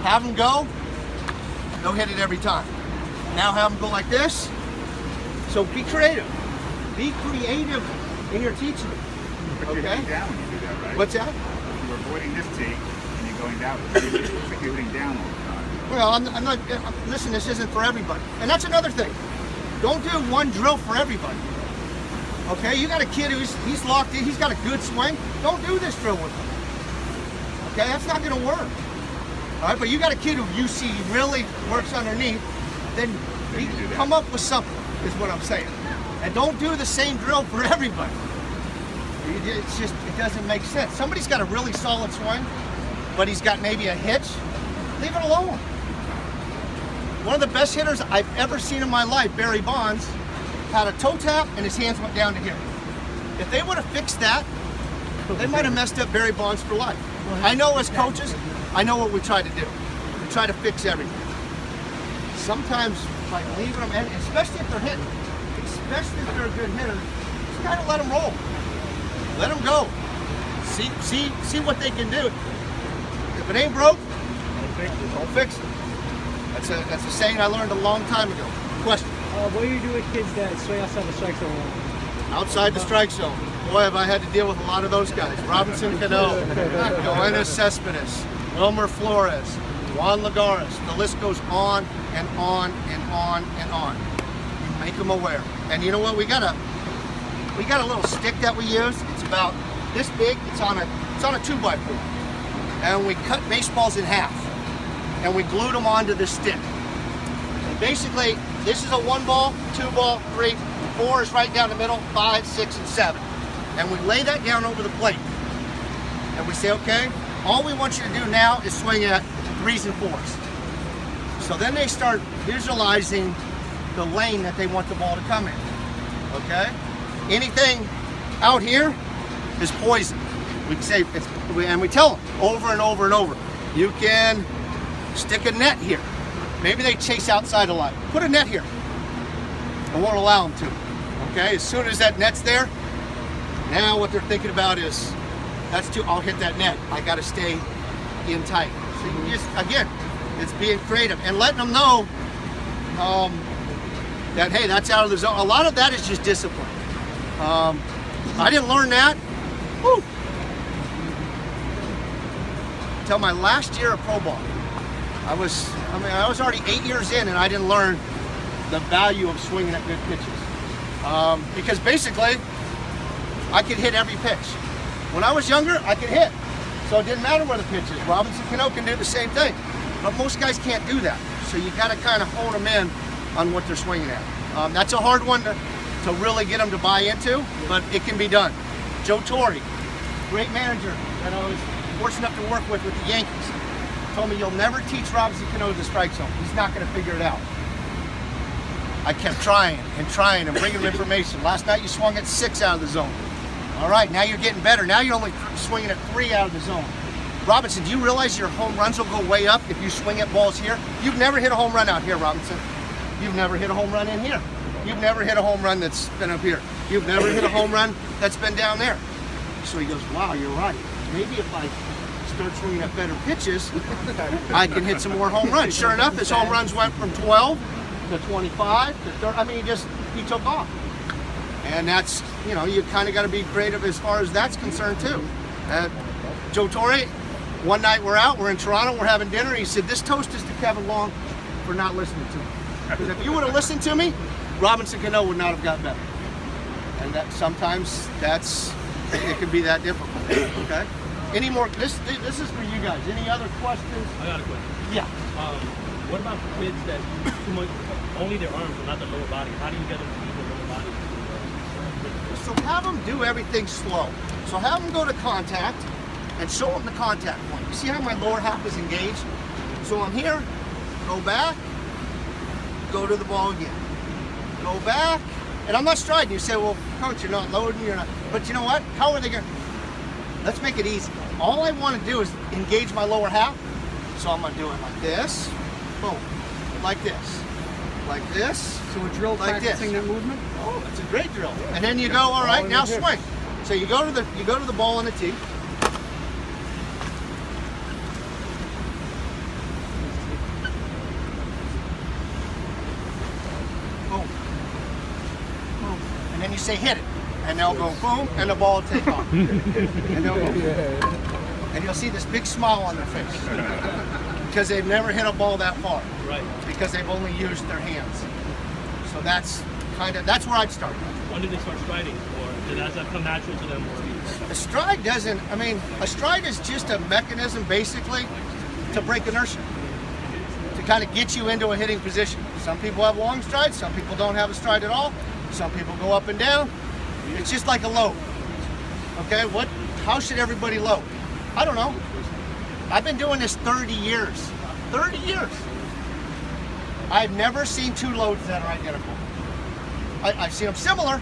have them go, they'll hit it every time. Now have them go like this. So be creative. Be creative in your teaching. But you're hitting down when you do that, right? What's that? You're avoiding this tee and you're going down. It's like you're hitting down all the time. Well, I'm not, listen, this isn't for everybody. And that's another thing. Don't do one drill for everybody. Okay, you got a kid he's locked in, he's got a good swing. Don't do this drill with him. Okay, that's not gonna work. All right, but you got a kid who you see really works underneath, then come up with something, is what I'm saying. And don't do the same drill for everybody. It's just, it doesn't make sense. Somebody's got a really solid swing, but he's got maybe a hitch, leave it alone. One of the best hitters I've ever seen in my life, Barry Bonds, had a toe tap and his hands went down to here. If they would have fixed that, they might have messed up Barry Bonds for life. I know as coaches, I know what we try to do. We try to fix everything. Sometimes by leaving them, and especially if they're hitting, especially if they're a good hitter, just kind of let them roll. Let them go. See what they can do. If it ain't broke, don't fix it. That's a saying I learned a long time ago. Question. What do you do with kids that swing outside the strike zone? Outside the strike zone. Boy, have I had to deal with a lot of those guys. Robinson Cano, Yoenis Cespedes, Wilmer Flores, Juan Lagares. The list goes on and on and on and on. You make them aware. And you know what? We got a little stick that we use. It's about this big. It's on a 2x4, and we cut baseballs in half, and we glued them onto this stick. And basically, this is a 1 ball, 2 ball, 3, 4 is right down the middle, 5, 6, and 7. And we lay that down over the plate. And we say, okay, all we want you to do now is swing at 3s and 4s. So then they start visualizing the lane that they want the ball to come in. Okay? Anything out here is poison. We can say, and we tell them over and over and over, you can stick a net here. Maybe they chase outside a lot. Put a net here. I won't allow them to. Okay, as soon as that net's there, now what they're thinking about is, that's too, I'll hit that net. I gotta stay in tight. So you just, again, it's being creative and letting them know that, hey, that's out of the zone. A lot of that is just discipline. I didn't learn that until my last year of pro ball. I was already 8 years in, and I didn't learn the value of swinging at good pitches. Because basically, I could hit every pitch. When I was younger, I could hit. So it didn't matter where the pitch is. Robinson Cano can do the same thing. But most guys can't do that. So you got to kind of hone them in on what they're swinging at. That's a hard one to really get them to buy into, but it can be done. Joe Torre, great manager that I was fortunate enough to work with the Yankees, told me, you'll never teach Robinson Cano the strike zone. He's not going to figure it out. I kept trying and bringing him information. Last night you swung at 6 out of the zone. All right, now you're getting better. Now you're only swinging at 3 out of the zone. Robinson, do you realize your home runs will go way up if you swing at balls here? You've never hit a home run out here, Robinson. You've never hit a home run in here. You've never hit a home run that's been up here. You've never hit a home run that's been down there. So he goes, wow, you're right. Maybe if I start swinging at better pitches, I can hit some more home runs. Sure enough, his home runs went from 12 to 25 to 30. I mean, he took off. And that's, you kind of got to be creative as far as that's concerned too. Joe Torre, one night we're in Toronto, we're having dinner. He said, this toast is to Kevin Long for not listening to me. Because if you would have listened to me, Robinson Cano would not have got better. And that sometimes it can be that difficult. Okay. Any more? This is for you guys. Any other questions? I got a question. Yeah. What about for kids that use too much, only their arms and not the lower body? How do you get them to use the lower body? So have them do everything slow. So have them go to contact and show them the contact point. You see how my lower half is engaged? So I'm here, go back, go to the ball again. Go back, and I'm not striding. You say, well, coach, you're not loading, you're not. But you know what? How are they going to? Let's make it easy. All I want to do is engage my lower half. So I'm going to do it like this, boom, like this, like this. So a drill like practicing this. that movement? Oh, it's a great drill. And then you go, all right, now swing. So you go to the ball on the tee. you say hit it, and they'll go boom, and the ball will take off, and they'll go, and you'll see this big smile on their face because they've never hit a ball that far, Right. because they've only used their hands. So that's where I'd start. When did they start striding? Or did that come natural to them? Or? A stride doesn't, a stride is just a mechanism basically to break inertia, to kind of get you into a hitting position. Some people have long strides, some people don't have a stride at all, some people go up and down. It's just like a load. Okay, how should everybody load? I don't know. I've been doing this 30 years. 30 years. I've never seen two loads that are identical. I've seen them similar,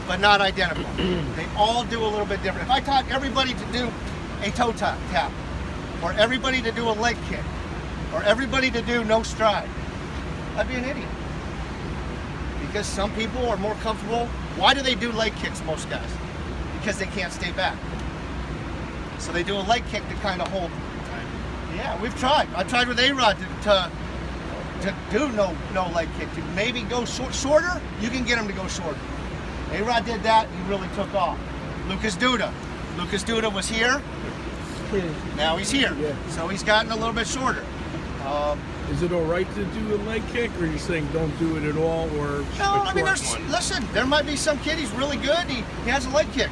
but not identical. They all do a little bit different. If I taught everybody to do a toe tap, or everybody to do a leg kick, or everybody to do no stride, I'd be an idiot. Because some people are more comfortable. Why do they do leg kicks, most guys? Because they can't stay back. So they do a leg kick to kind of hold. Yeah, we've tried. I tried with A-Rod to do no leg kick, to maybe go shorter. You can get him to go shorter. A-Rod did that, he really took off. Lucas Duda was here, now he's here. Yeah. So he's gotten a little bit shorter. Is it all right to do a leg kick, or are you saying don't do it at all, or No, a short one? listen, there might be some kid, he's really good, he has a leg kick.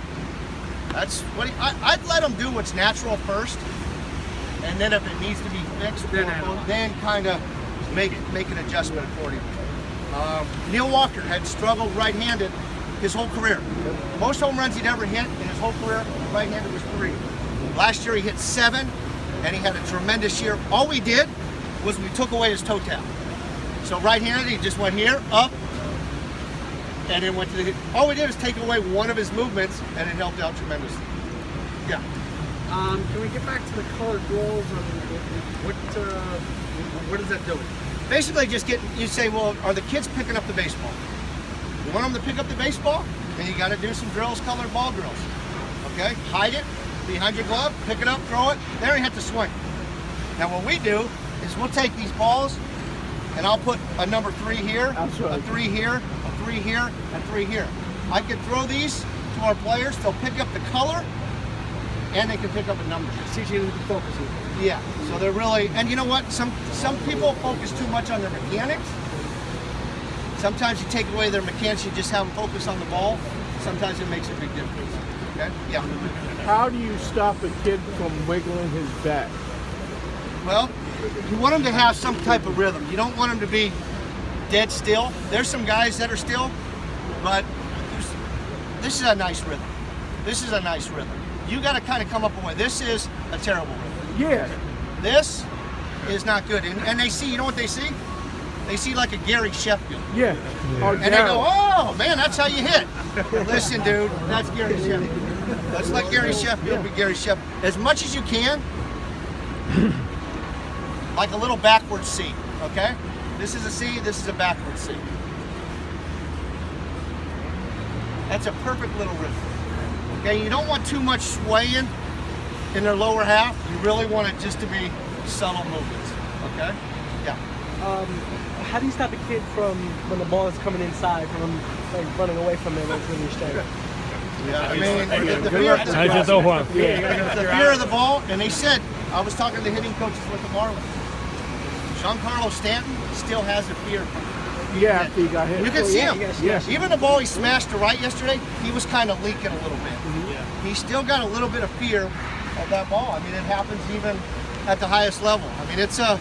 That's what I'd let him do what's natural first, and then if it needs to be fixed, then kind of make an adjustment for him. Neil Walker had struggled right-handed his whole career. Most home runs he'd ever hit in his whole career, right-handed, was 3. Last year he hit 7, and he had a tremendous year. All we did was we took away his toe tap. So right-handed, he just went here, up, and then went to the hit. All we did was take away one of his movements, and it helped out tremendously. Yeah. Can we get back to the colored rolls? What does that do? Basically, you say, well, are the kids picking up the baseball? You want them to pick up the baseball? Then you got to do some drills, colored ball drills. Okay? Hide it behind your glove, pick it up, throw it. There you hit the swing. Now, what we do is we'll take these balls, and I'll put a number 3 here, a 3 here, a 3 here, and 3 here. I can throw these to our players. They'll pick up the color, and they can pick up a number. Teach you to focus. Yeah, so they're really, and you know what? Some people focus too much on their mechanics. Sometimes you take away their mechanics, you just have them focus on the ball. Sometimes it makes a big difference. Okay? Yeah. How do you stop a kid from wiggling his bat? Well, you want them to have some type of rhythm. You don't want them to be dead still. There's some guys that are still, but this is a nice rhythm. This is a nice rhythm. You got to kind of come up with, this is a terrible rhythm. Yeah. This is not good. And they see, you know what they see? They see like a Gary Sheffield. Yeah. Or And they go, oh, man, that's how you hit. Listen, dude, that's Gary Sheffield. Let's let Gary Sheffield be Gary Sheffield. As much as you can, like a little backward C, okay? This is a C, this is a backward C. That's a perfect little rhythm. Okay, you don't want too much swaying in their lower half. You really want it just to be subtle movements, okay? Yeah. How do you stop a kid from, when the ball is coming inside, from like running away from it when you're straight? Yeah, I mean, the fear of the ball, and they said, I was talking to the hitting coaches with the Marlins. Giancarlo Stanton still has a fear. Yeah, after he got hit. You can see him. Yes. Even the ball he smashed to right yesterday, he was kind of leaking a little bit. He still got a little bit of fear of that ball. I mean, it happens even at the highest level. I mean, that's a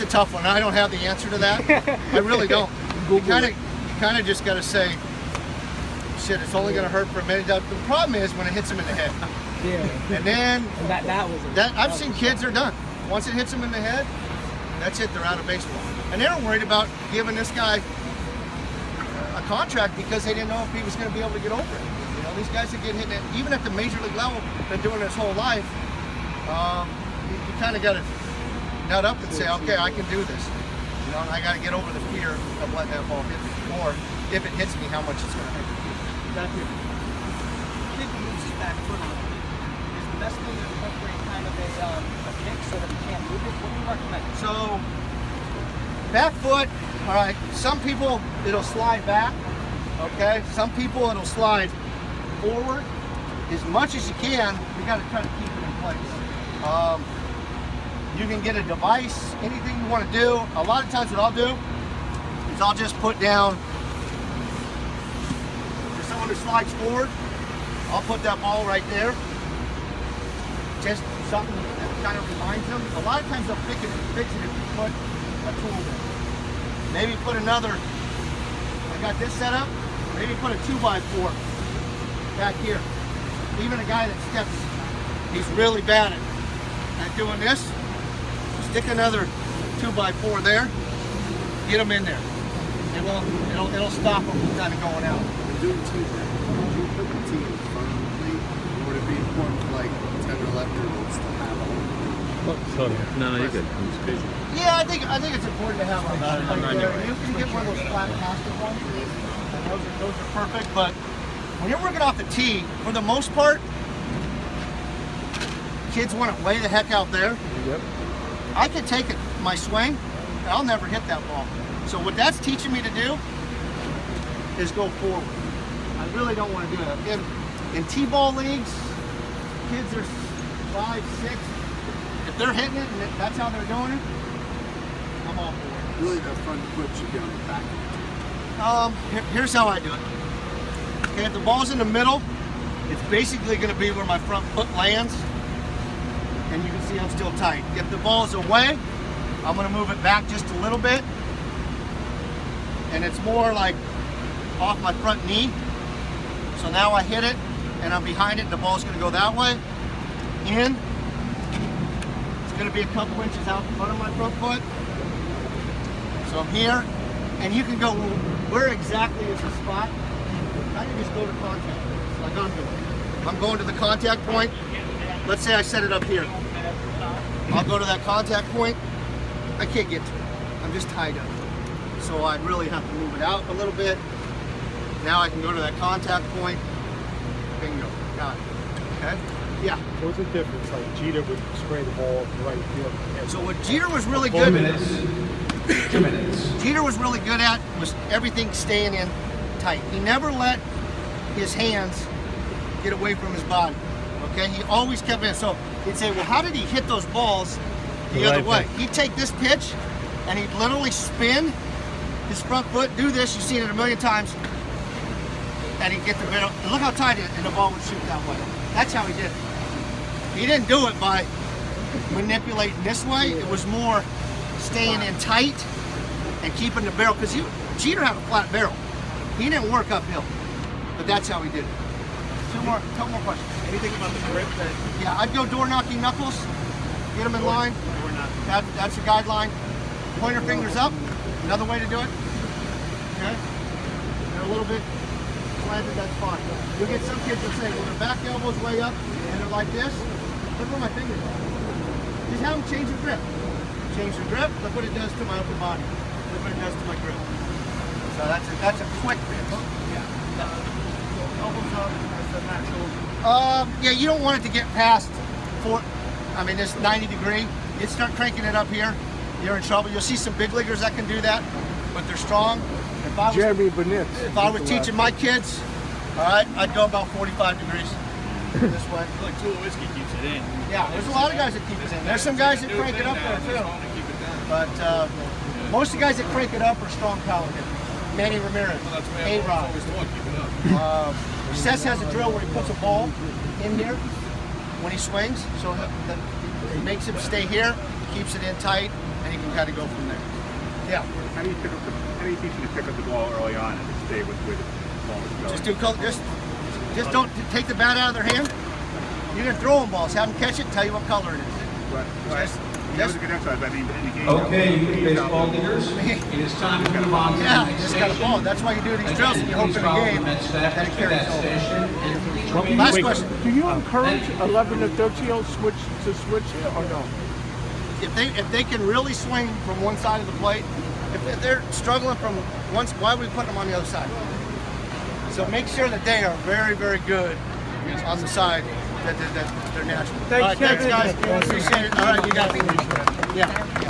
tough one. I don't have the answer to that. I really don't. You kind of just got to say, shit, it's only going to hurt for a minute. The problem is when it hits him in the head. Yeah. And then I've seen kids are done. Once it hits them in the head, that's it. They're out of baseball. And they were worried about giving this guy a contract because they didn't know if he was going to be able to get over it. You know, these guys that get hit, even at the major league level, been doing it his whole life. You kind of got to nut up and say, okay, I can do this. You know, and I got to get over the fear of letting that ball hit me, or if it hits me, how much it's going to hurt. Exactly. Kid moves his back foot a little bit. Is the best thing to incorporate kind of a kick so that he can't move it? What do you recommend? So, back foot, all right, some people, it'll slide back, Okay, some people it'll slide forward as much as you can. You got to try to keep it in place. You can get a device, anything you want to do. A lot of times what I'll do is I'll just put down, for someone who slides forward, I'll put that ball right there. Just something that kind of reminds them. A lot of times they'll fix it if you put a tool there. Maybe put another, I got this set up, maybe put a 2x4 back here. Even a guy that steps, he's really bad at doing this. Stick another 2x4 there, get them in there. It'll stop them from kind of going out. Doing T, would you put the T in front of the plate, or would it be important for like 10 or 11 year olds to have all? No, you're good. I'm just crazy. Yeah, I think it's important to have like there. You can get one of those flat plastic ones, and those are perfect. But when you're working off the tee, for the most part, kids want it way the heck out there. Yep. I can take it my swing, and I'll never hit that ball. So what that's teaching me to do is go forward. I really don't want to do that. In T-ball leagues, kids are 5, 6. If they're hitting it and that's how they're doing it, I'm all for it. Really, that front foot should be on the back of the tee. Here's how I do it. Okay, if the ball's in the middle, it's basically going to be where my front foot lands, and you can see I'm still tight. If the ball's away, I'm going to move it back just a little bit, and it's more like off my front knee. So now I hit it, and I'm behind it. The ball's going to go that way. In. It's going to be a couple inches out in front of my front foot. So I'm here, and you can go, well, where exactly is the spot? Kind of just go to contact, like I'm doing. I'm going to the contact point. Let's say I set it up here. I'll go to that contact point. I can't get to it. I'm just tied up. So I'd really have to move it out a little bit. Now I can go to that contact point. Bingo. Got it. Okay? Yeah. What's the difference? Like Jeter would spray the ball in the right field. So what Jeter was really good at, 2 minutes. Jeter was really good at was everything staying in tight. He never let his hands get away from his body. Okay, he always kept in. So he'd say, well, how did he hit those balls the other way? He'd take this pitch and he'd literally spin his front foot, do this, you've seen it a million times, and he'd get the middle. And look how tight it is, and the ball would shoot that way. That's how he did it. He didn't do it by manipulating this way. It was more staying in tight and keeping the barrel, because Jeter had a flat barrel. He didn't work uphill, but that's how he did it. Couple more questions. Anything about the grip that Yeah, I'd go door knocking knuckles, get them in line. That's a guideline. Pointer fingers up, another way to do it. Okay? They're a little bit slanted, that's fine. You'll get some kids that say, well, their back elbow's way up and they're like this. Look where my fingers are. Just have them change the grip. Change the grip, look what it does to my upper body. Look what it does to my grip. So that's a quick fix. Elbows up, that's the natural. Yeah, you don't want it to get past this 90 degree. You start cranking it up here, you're in trouble. You'll see some big leaguers that can do that, but they're strong. If I was, Jeremy Benitz. if I was teaching my kids, all right, I'd go about 45 degrees this way. like Tool Whiskey keeps it in? Yeah, there's a lot of guys that keep it in. There's some guys that crank it up there too. But most of the guys that crank it up are strong power hitters. Manny Ramirez, A-Rod. Sess has a drill where he puts a ball in here when he swings, so it makes him stay here, keeps it in tight, and he can kind of go from there. Yeah. How do you teach them to pick up the ball early on and stay with where the ball is going? Just don't take the bat out of their hand. You can throw them balls, have them catch it, tell you what color it is. That was a good exercise. I mean, in the game. Okay, you baseball leaders, it is time to move on to the Yeah, next just got a ball. That's why you do these drills, and you hope in the game that it carries over. Last question. Do you encourage 11 to 13-year-olds to switch here or no? If they can really swing from one side of the plate, if they're struggling from one, why are we putting them on the other side? So make sure that they are very, very good on the side that they're natural. Thanks, All right, thanks guys. Appreciate it. All right, you got it. Yeah.